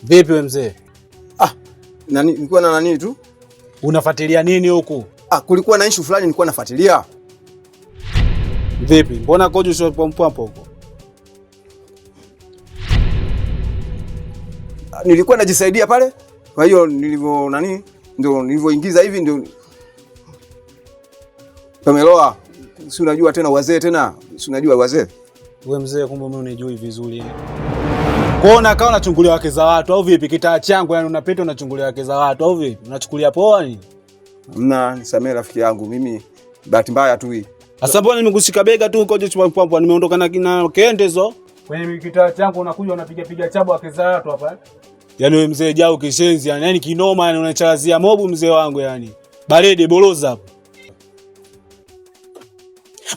Vipi wewe mzee? Nilikuwa na nani tu? Unafuatilia nini huku? Kulikuwa na issue fulani nilikuwa nafuatilia. Vipi? Mbona kojo sio pompo huko? Nilikuwa najisaidia pale. Kwa hiyo ndio nilivyoingiza hivi ndio pameloa. Si unajua tena wazee tena. Si unajua wazee. Wewe mzee, kumbe mimi unijui vizuri. Kuona kama unachungulia wake za watu au vipi? Kitaa changu yani unapita unachungulia wake za watu au vipi? Unachukulia poa ni? Nisamee rafiki yangu, mimi bahati mbaya tu hii. Sasa mbona nimekushika bega tu uko jicho pompo nimeondoka na kendezo. Kwenye kitaa changu unakuja unapiga chabo wake za watu hapa. Yaani wewe mzee jao kishenzi yani kinoma yani unachazia mobu mzee wangu yani. Barede boloza hapo.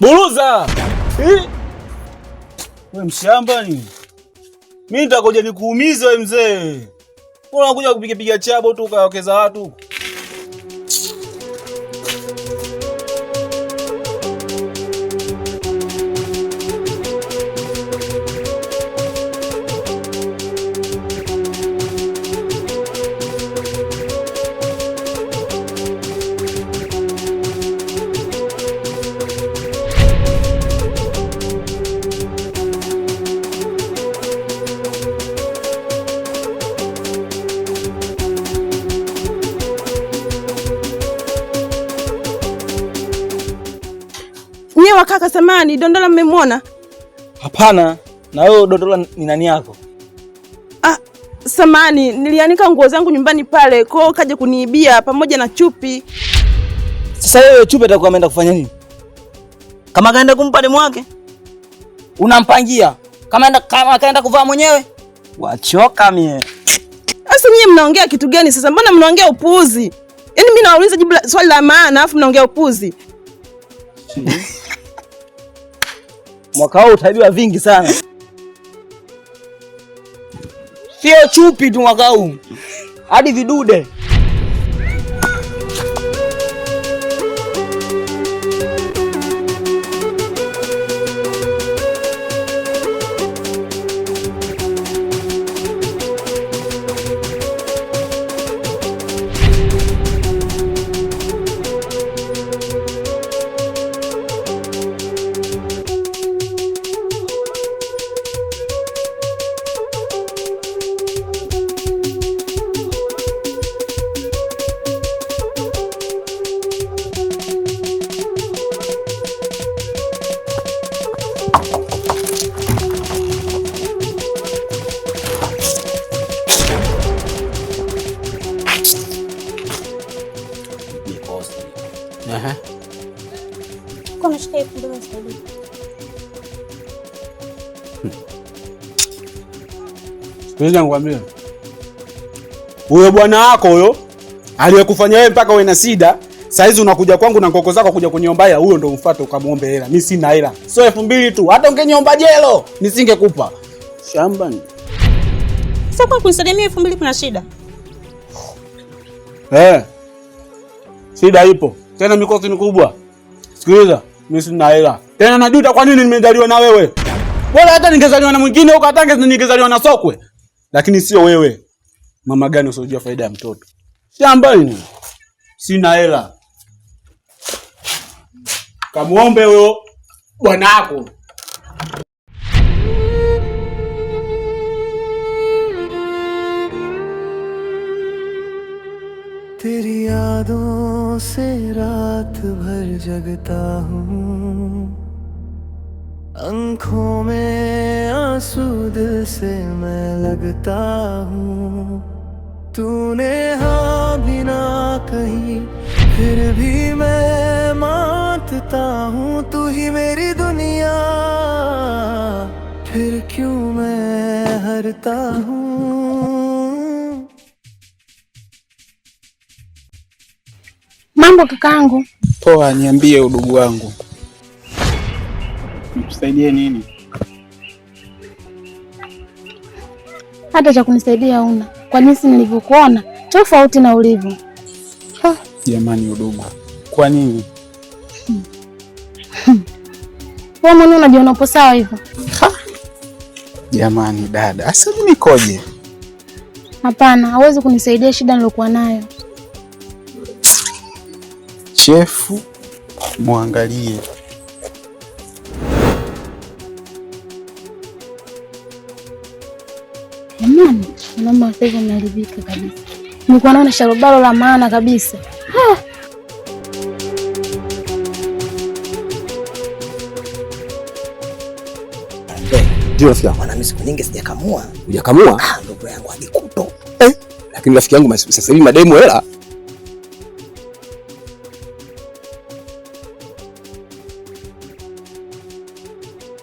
Boloza! Wewe mshamba ni? Mimi nitakoje nikuumize wewe mzee. Unakuja kupiga chabo tu ukawekeza watu. Nyewe kaka samani, Dondola mmemwona? Hapana, na wewe Dondola ni nani yako? Samani, nilianika nguo zangu nyumbani pale, kwao kaja kuniibia pamoja na Chupi. Sasa wewe Chupi atakuwa ameenda kufanya nini? Kama kaenda kumpa demu wake? Unampangia. Kama kaenda kuvaa mwenyewe? Wachoka mie. Sasa nyie mnaongea kitu gani sasa? Mbona mnaongea upuuzi? Yaani mimi nauliza jibu swali la maana afu mnaongea upuuzi. Mwaka huu utaibiwa vingi sana. Sio Chupi tu mwaka huu. Hadi vidude. Kuna shika ipo ndio sababu. Sikiliza nikwambie. Huyo bwana wako huyo aliyekufanya wewe mpaka uwe na shida, saa hizi unakuja kwangu na ngoko zako kuja kuniomba hela, huyo ndio umfuate ukamuombe hela. Mimi sina hela. Sio 2000 tu. Hata ungeniomba jelo, nisingekupa. Shamba ni. Sasa kwa kunisaidia mimi 2000 kuna shida? Shida ipo. Tena mikosi mikubwa. Sikiliza, mimi sina hela. Tena najuta kwa nini nimezaliwa na wewe. Wala hata ningezaliwa na mwingine huko hata ningezaliwa na sokwe. Lakini sio wewe. Mama gani usijua faida ya mtoto? Shamba ni. Sina hela. Kamuombe huyo bwana wako. तेरी यादों से रात भर जगता हूँ, आँखों में आंसू दिल से मैं लगता हूँ। तूने हाँ भी ना कही फिर भी मैं मानता हूँ, तू ही मेरी दुनिया फिर क्यों मैं हारता हूँ। Mambo kakaangu. Poa, niambie udugu wangu. Nikusaidie nini? Hata cha kunisaidia una. Kwa jinsi nilivyokuona tofauti na ulivyo. Jamani udugu. Kwa nini? Wewe mwenyewe unajiona upo sawa hivyo? Jamani dada, asa mimi nikoje? Hapana, hawezi kunisaidia shida nilokuwa nayo. Chefu, muangalie. Jamani, mama sasa hivi ameharibika kabisa. Nilikuwa naona sharobaro la maana kabisa. Ndio rafiki yangu. Maana mimi siku nyingi sijakamua. Hujakamua? Ndugu yangu ajikuto. Lakini rafiki yangu sasa hivi mademu hela.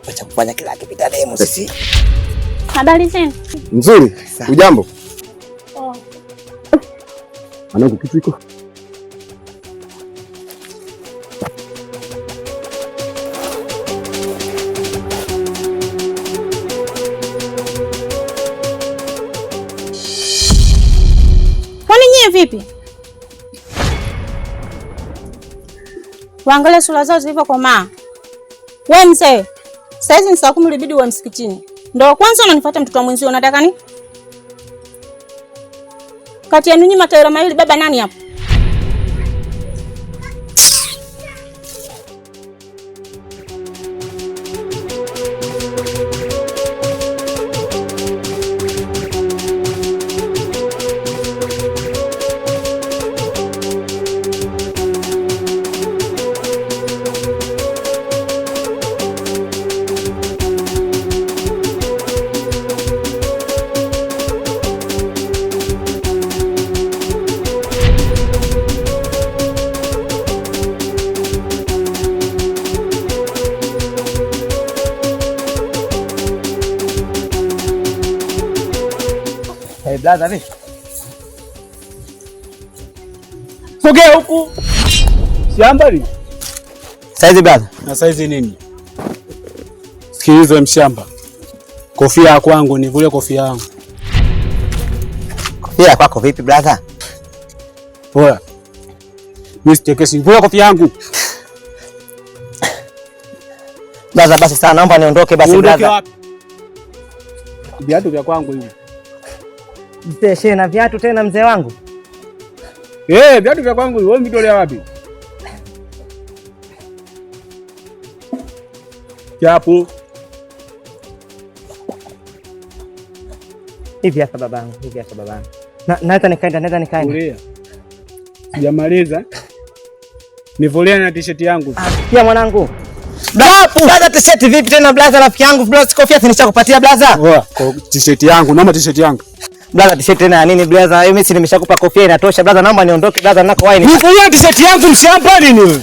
Acha kufanya kila kipita demu sisi. Habari zenu? Nzuri. Ujambo? Mwanangu kitu iko? Kwani nyie vipi? Waangalia sura zao zilivyokomaa. Wewe mzee, saizi ni saa 10 ulibidi uwe msikitini. Ndio kwanza unanifuata mtoto wa mwenzio, unataka nini? Kati ya ninyi mataira mawili baba nani hapo? Blaza vipi? Sogea huku. Shamba li. Saizi blaza. Na saizi nini? Sikiliza mshamba. Kofia ya kwangu nivule kofia yangu. Kofia ya kwako vipi blaza? Poa. Mimi sichekesi, vua kofia yangu. Blaza basi sana, naomba niondoke basi blaza. Viatu vya kwangu hivi. Mzee shehe na viatu tena mzee wangu? Viatu vya kwangu wewe umetolea wapi? Chapu. Hivi hapa babangu, hivi hapa babangu. Naweza nikaenda. Kulia. Sijamaliza. Nivulie na t-shirt yangu. Pia mwanangu. Blaza t-shirt vipi tena blaza rafiki yangu? Blaza kofia nishakupatia blaza. T-shirt yangu, naomba t-shirt yangu. Blaza t-shirt tena ya nini blaza? Mimi si nimeshakupa kofia inatosha blaza, naomba niondoke blaza, nako waini. Nivulie t-shirt yangu mshamba nini wewe?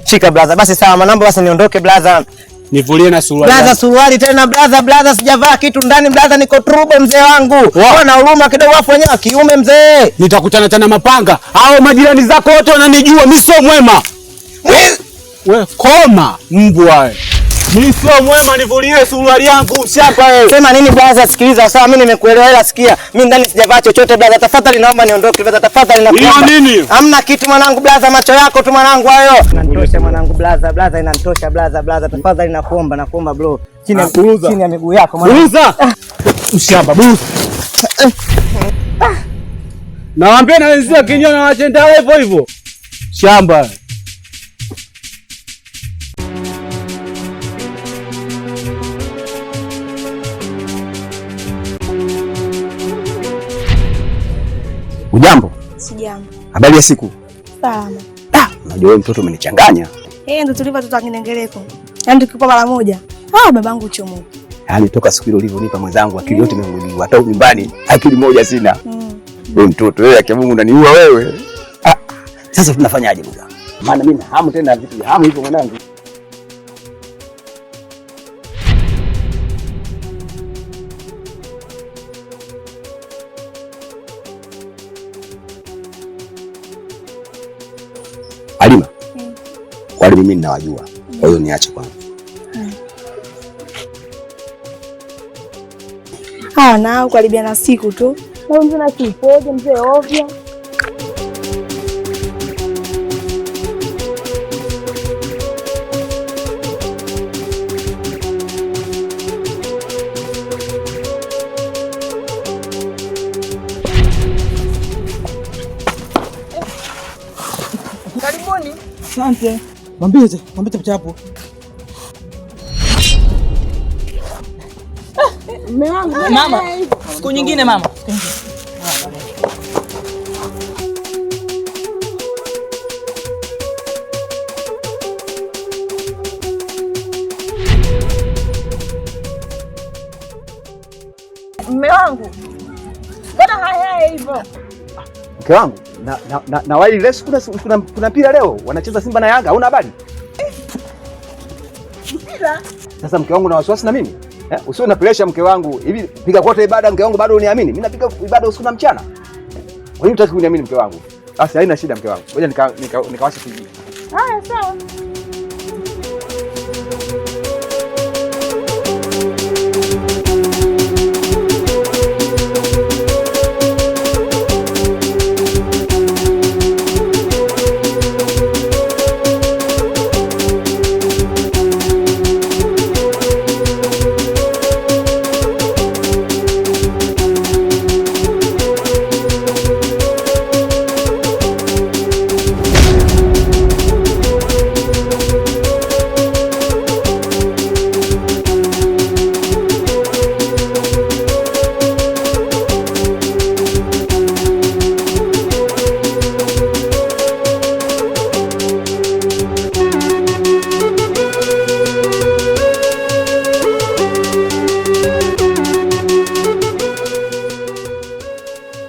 Shika blaza. Basi sawa, naomba basi niondoke blaza. Nivulie na suruali. Blaza suruali tena blaza sijavaa kitu ndani blaza, niko trube mzee wangu. Wewe na huruma kidogo wafu wenyewe kiume mzee. Nitakutana tena mapanga. Hao majirani zako wote wananijua, mimi sio mwema. Wewe koma mbwa wewe. Mimi sio mwema, nivulie suruali yangu shamba wewe. Sema nini blaza? Sikiliza sawa, mimi nimekuelewa ila sikia. Mimi ndani sijavaa chochote blaza. Tafadhali naomba niondoke blaza. Tafadhali nakuomba. Hiyo nini? Hamna kitu mwanangu blaza, macho yako tu mwanangu hayo. Inanitosha mwanangu blaza, inanitosha blaza. Tafadhali nakuomba bro. Chini ya miguu yako mwanangu. Buruza. Ushamba buruza. Nawaambia na wenzio kinywa na wachenda hivyo hivyo. Shamba. Ujambo? Sijambo. Habari ya siku? Salama. Unajua wewe mtoto umenichanganya. Ndio tuliva tuta kinengeleko. Yaani tukipa mara moja. Babangu chomo. Yaani toka siku ile ulivyonipa mwenzangu akili yote imemuliwa. Hata nyumbani akili moja sina. Wewe mtoto wewe yake Mungu unaniua wewe. Sasa tunafanyaje bwana? Maana mimi hamu tena vitu vya hamu hivyo mwanangu. Halima. Wale mimi ninawajua. Kwa hiyo niache kwanza. Na karibia na siku tu. Wewe mzee na kipoje mzee ovyo. Asante. Mwambie chapu. Mama, siku nyingine mama. Mume wangu. Mbona haya hivyo? Mke wangu, na wali leo kuna mpira leo. Wanacheza Simba na Yanga, hauna habari? Mpira? Sasa mke wangu na wasiwasi na mimi? Usiwe na pressure mke wangu. Hivi piga kote ibada mke wangu bado uniamini? Mimi napiga ibada usiku na mchana. Kwa nini unataka kuniamini mke wangu? Basi haina shida mke wangu. Ngoja nikawashe TV. Haya sawa.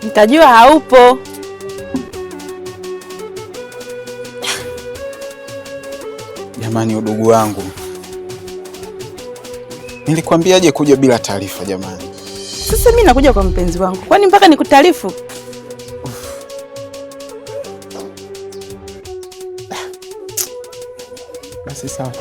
Nitajua haupo. Jamani, udugu wangu, nilikwambiaje kuja bila taarifa jamani? Sasa mimi nakuja kwa mpenzi wangu, kwani mpaka nikutaarifu? Basi sawa.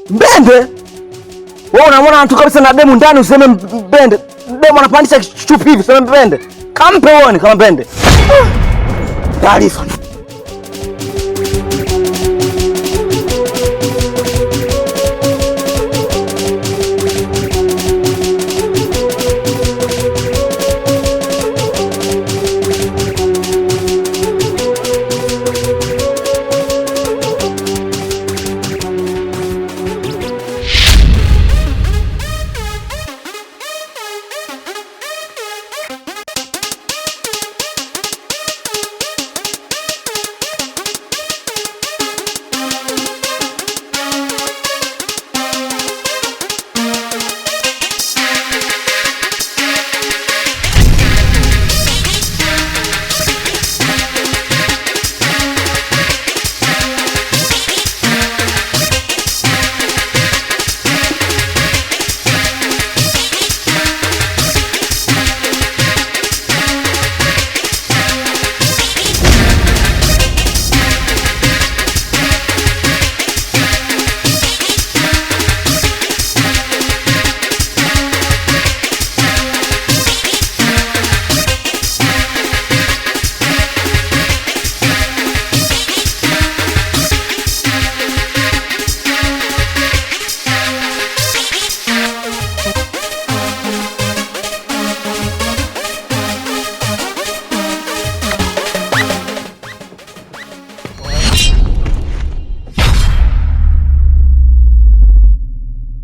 Mbende? Wewe unamwona mtu kabisa na demu ndani useme mbende. Demu anapandisha chupi hivi useme mbende. Kampe uone kama mbende. Taarifa.